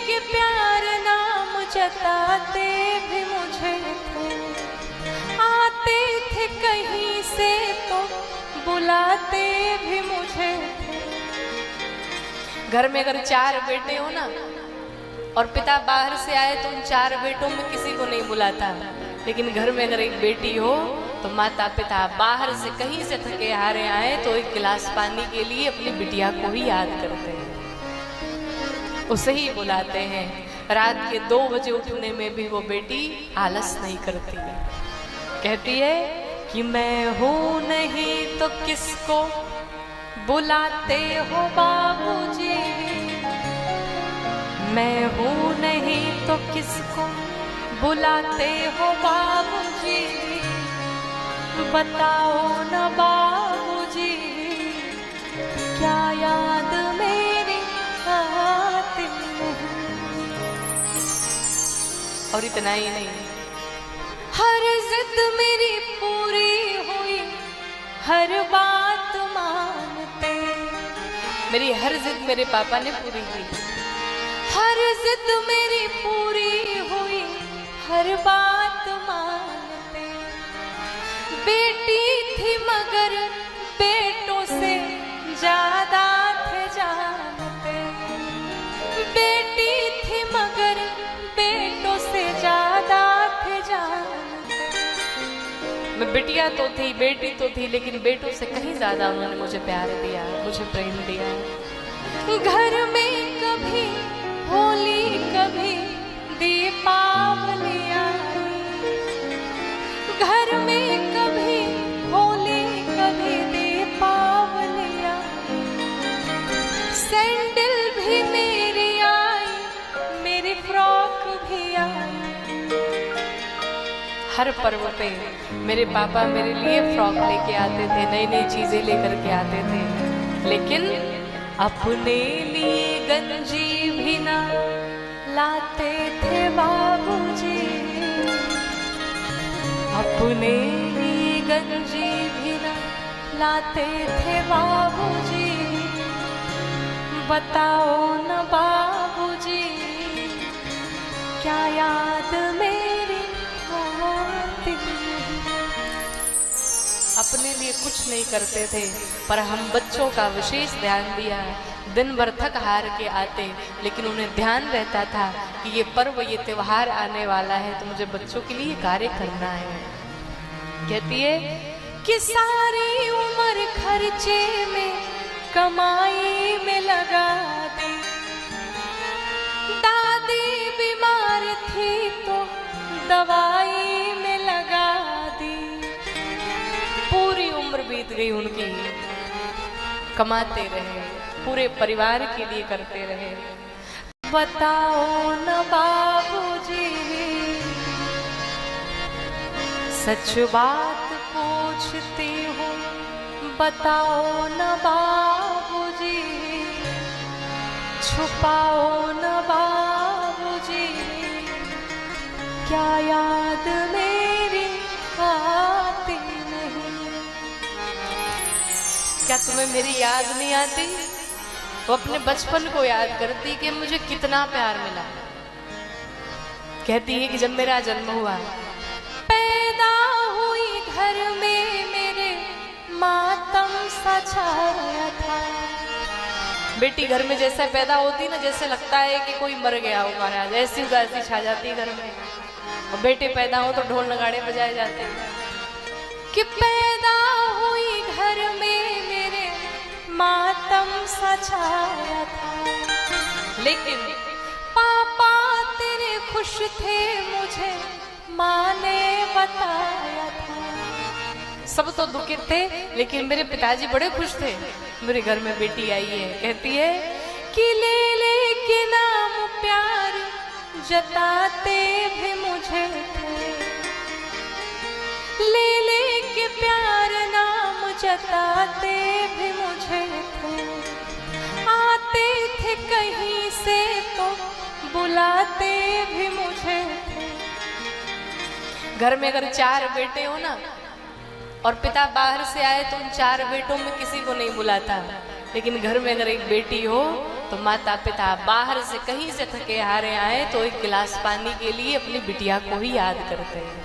के प्यार नाम जताते भी मुझे थे, आते थे कहीं से तो बुलाते भी मुझे थे। घर में अगर 4 बेटे हो ना और पिता बाहर से आए तो उन 4 बेटों में किसी को नहीं बुलाता, लेकिन घर में अगर एक बेटी हो तो माता पिता बाहर से कहीं से थके हारे आए तो एक गिलास पानी के लिए अपनी बिटिया को ही याद करते हैं, उसे ही बुलाते हैं। रात के 2 बजे उठने में भी वो बेटी आलस नहीं करती है, कहती है कि मैं हूं नहीं तो किसको बुलाते हो बाबूजी, मैं हूं नहीं तो किसको बुलाते हो बाबूजी, बताओ न बाबूजी क्या याद मेरी आती नहीं। और इतना ही नहीं, हर जिद मेरी पूरी हुई, हर बात मानते, मेरी हर जिद मेरे पापा ने पूरी की, हर जिद मेरी पूरी हुई, हर बात मानते। बेटी थी मगर बेटों से ज्यादा थे जानते, बेटी थी मगर बेटों से ज्यादा थे जानते। मैं बिटिया तो थी, बेटी तो थी, लेकिन बेटों से कहीं ज्यादा उन्होंने मुझे प्यार दिया, मुझे प्रेम दिया। घर में कभी होली कभी दीपावली आई, घर में कभी होली कभी दीपावली आई, सैंडल भी मेरी आई, मेरी फ्रॉक भी आई। हर पर्व पे मेरे पापा मेरे लिए फ्रॉक लेके आते थे, नई नई चीजें लेकर के आते थे, लेकिन अपने लिए गंजी भी ना लाते थे बाबूजी, अपने लिए गंजी भी ना लाते थे बाबूजी, बताओ न बाबूजी क्या याद मेरी आती नहीं। अपने लिए कुछ नहीं करते थे, पर हम बच्चों का विशेष ध्यान दिया। दिन भर थक हार के आते, लेकिन उन्हें ध्यान रहता था कि ये पर्व, ये त्योहार आने वाला है तो मुझे बच्चों के लिए कार्य करना है। कहती है कि सारी उम्र खर्चे में कमाई में लगा दी, दादी बीमार थी तो दवाई में लगा दी। पूरी उम्र बीत गई उनकी, कमाते रहे, पूरे परिवार के लिए करते रहे। बताओ न बाबूजी सच बात पूछती हूँ, बताओ न बाबूजी छुपाओ न बाबूजी क्या याद मेरी आती नहीं। क्या तुम्हें मेरी याद नहीं आती? वो अपने बचपन को याद करती कि मुझे कितना प्यार मिला। कहती है कि जब मेरा जन्म हुआ, पैदा हुई घर में मेरे मातम सा छाया था। बेटी घर में जैसा पैदा होती ना, जैसे लगता है कि कोई मर गया हो महाराज, ऐसी उदासी छा जाती घर में। और बेटे पैदा हो तो ढोल नगाड़े बजाए जाते हैं कि पैदा हुई घर में मेरे मातम सा छाया था। लेकिन पापा तेरे खुश थे, मुझे माँ ने बताया था। सब तो दुखी थे, लेकिन मेरे पिताजी बड़े खुश थे, मेरे घर में बेटी आई है। कहती है कि ले ले के नाम प्यार जताते भी मुझे थे, ले ले के प्यार नाम जताते भी मुझे थे। आते थे कहीं से तो बुलाते भी मुझे थे। घर में अगर 4 बेटे हो ना और पिता बाहर से आए तो उन 4 बेटों में किसी को नहीं बुलाता, लेकिन घर में अगर एक बेटी हो तो तो माता पिता बाहर से कहीं से थके हारे आए तो एक गिलास पानी के लिए अपनी बिटिया को ही याद करते हैं,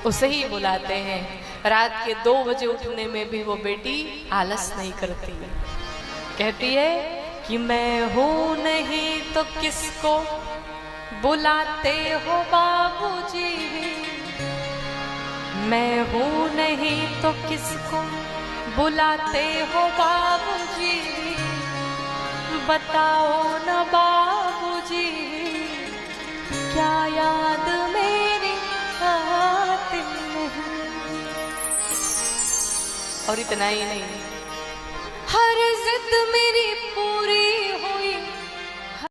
उसे ही बुलाते हैं। रात के 2 बजे उठने में भी वो बेटी आलस नहीं करती, कहती है कि मैं हूं नहीं तो किसको बुलाते हो बाबूजी, मैं हूं नहीं तो किसको बुलाते हो बाबूजी, बताओ न बाबूजी क्या याद मेरी आती नहीं। और इतना ही नहीं, हर जिद मेरी पूरी